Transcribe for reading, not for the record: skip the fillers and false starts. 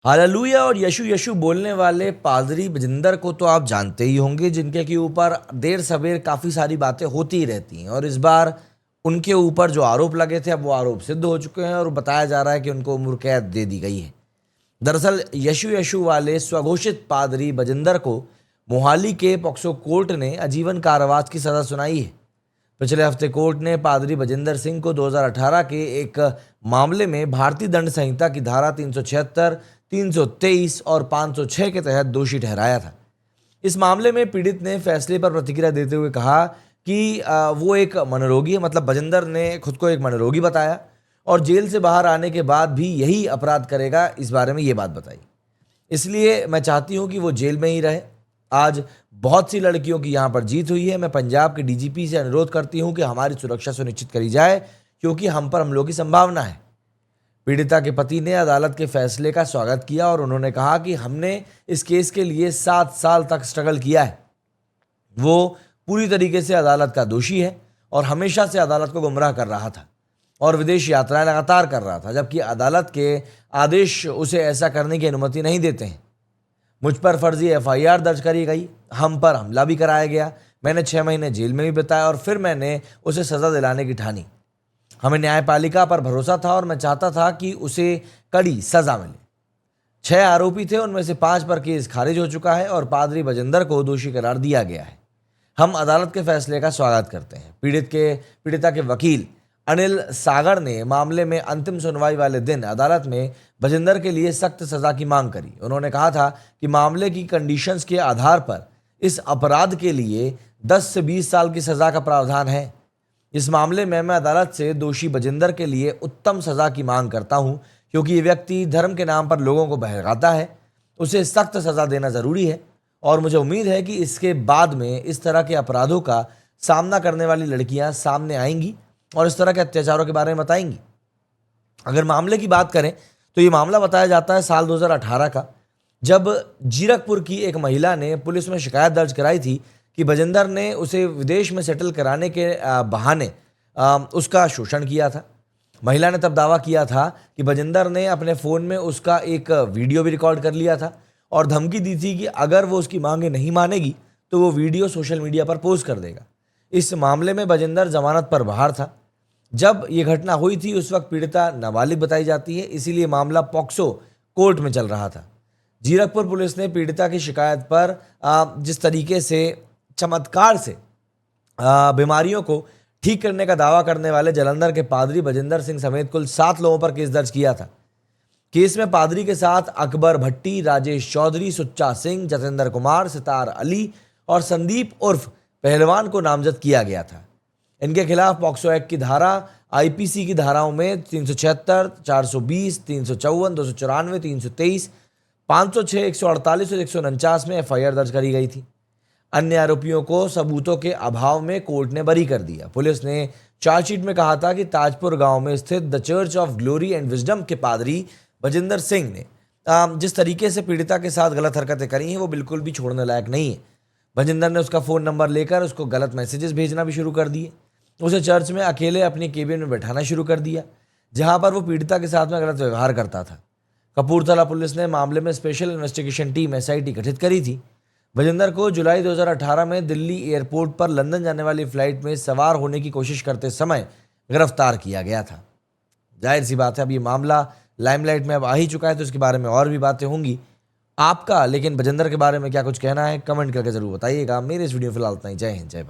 Hallelujah और यशु यशु बोलने वाले पादरी बजिंदर को तो आप जानते ही होंगे, जिनके के ऊपर देर सवेर काफ़ी सारी बातें होती ही रहती हैं। और इस बार उनके ऊपर जो आरोप लगे थे, अब वो आरोप सिद्ध हो चुके हैं और बताया जा रहा है कि उनको उम्र कैद दे दी गई है। दरअसल यशु यशु वाले स्वघोषित पादरी बजिंदर को मोहाली के पॉक्सो कोर्ट ने आजीवन कारावास की सज़ा सुनाई है। पिछले हफ्ते कोर्ट ने पादरी बजिंदर सिंह को 2018 के एक मामले में भारतीय दंड संहिता की धारा 376, 323 और 506 के तहत दोषी ठहराया था। इस मामले में पीड़ित ने फैसले पर प्रतिक्रिया देते हुए कहा कि वो एक मनोरोगी है, मतलब बजिंदर ने खुद को एक मनोरोगी बताया और जेल से बाहर आने के बाद भी यही अपराध करेगा, इस बारे में ये बात बताई। इसलिए मैं चाहती हूँ कि वो जेल में ही रहे। आज बहुत सी लड़कियों की यहाँ पर जीत हुई है। मैं पंजाब के डीजीपी से अनुरोध करती हूँ कि हमारी सुरक्षा सुनिश्चित करी जाए, क्योंकि हम पर हमलों की संभावना है। पीड़िता के पति ने अदालत के फैसले का स्वागत किया और उन्होंने कहा कि हमने इस केस के लिए 7 साल तक स्ट्रगल किया है। वो पूरी तरीके से अदालत का दोषी है और हमेशा से अदालत को गुमराह कर रहा था और विदेश यात्राएं लगातार कर रहा था, जबकि अदालत के आदेश उसे ऐसा करने की अनुमति नहीं देते हैं। मुझ पर फर्जी एफआईआर दर्ज करी गई, हम पर हमला भी कराया गया। मैंने 6 महीने जेल में भी बिताया और फिर मैंने उसे सज़ा दिलाने की ठानी। हमें न्यायपालिका पर भरोसा था और मैं चाहता था कि उसे कड़ी सज़ा मिले। 6 आरोपी थे, उनमें से 5 पर केस खारिज हो चुका है और पादरी बजिंदर को दोषी करार दिया गया है। हम अदालत के फैसले का स्वागत करते हैं। पीड़िता के वकील अनिल सागर ने मामले में अंतिम सुनवाई वाले दिन अदालत में बजिंदर के लिए सख्त सज़ा की मांग करी। उन्होंने कहा था कि मामले की कंडीशंस के आधार पर इस अपराध के लिए 10 से 20 साल की सज़ा का प्रावधान है। इस मामले में मैं अदालत से दोषी बजिंदर के लिए उत्तम सज़ा की मांग करता हूं, क्योंकि ये व्यक्ति धर्म के नाम पर लोगों को बहकाता है। उसे सख्त सज़ा देना ज़रूरी है और मुझे उम्मीद है कि इसके बाद में इस तरह के अपराधों का सामना करने वाली लड़कियां सामने आएंगी और इस तरह के अत्याचारों के बारे में बताएंगी। अगर मामले की बात करें तो ये मामला बताया जाता है साल 2018 का, जब जीरकपुर की एक महिला ने पुलिस में शिकायत दर्ज कराई थी कि बजिंदर ने उसे विदेश में सेटल कराने के बहाने उसका शोषण किया था। महिला ने तब दावा किया था कि बजिंदर ने अपने फ़ोन में उसका एक वीडियो भी रिकॉर्ड कर लिया था और धमकी दी थी कि अगर वो उसकी मांगे नहीं मानेगी तो वो वीडियो सोशल मीडिया पर पोस्ट कर देगा। इस मामले में बजिंदर जमानत पर बाहर था। जब ये घटना हुई थी उस वक्त पीड़िता नाबालिग बताई जाती है, इसीलिए मामला पॉक्सो कोर्ट में चल रहा था। जीरकपुर पुलिस ने पीड़िता की शिकायत पर जिस तरीके से चमत्कार से बीमारियों को ठीक करने का दावा करने वाले जालंधर के पादरी बजिंदर सिंह समेत कुल 7 लोगों पर केस दर्ज किया था। केस में पादरी के साथ अकबर भट्टी, राजेश चौधरी, सुच्चा सिंह, जतेंद्र कुमार, सितार अली और संदीप उर्फ पहलवान को नामजद किया गया था। इनके खिलाफ पॉक्सो एक्ट की धारा, आईपीसी की धाराओं में 376, 420, 354, 294, 323, 506, 148 और 149 में एफआईआर दर्ज करी गई थी। अन्य आरोपियों को सबूतों के अभाव में कोर्ट ने बरी कर दिया। पुलिस ने चार्जशीट में कहा था कि ताजपुर गांव में स्थित the church of glory and wisdom के पादरी बजिंदर सिंह ने जिस तरीके से पीड़िता के साथ गलत हरकतें करी हैं वो बिल्कुल भी छोड़ने लायक नहीं है। बजिंदर ने उसका फ़ोन नंबर लेकर उसको गलत मैसेजेस भेजना भी शुरू कर दिए। उसे चर्च में अकेले अपनी केबिन में बैठाना शुरू कर दिया, जहां पर वो पीड़िता के साथ में गलत व्यवहार करता था। कपूरथला पुलिस ने मामले में स्पेशल इन्वेस्टिगेशन टीम एसआईटी गठित करी थी। बजिंदर को जुलाई 2018 में दिल्ली एयरपोर्ट पर लंदन जाने वाली फ्लाइट में सवार होने की कोशिश करते समय गिरफ्तार किया गया था। जाहिर सी बात है, अब ये मामला लाइमलाइट में अब आ ही चुका है तो इसके बारे में और भी बातें होंगी। आपका लेकिन बजिंदर के बारे में क्या कुछ कहना है, कमेंट करके ज़रूर बताइएगा। मेरे इस वीडियो फिलहाल इतना ही। जय हिंद, जय भारत।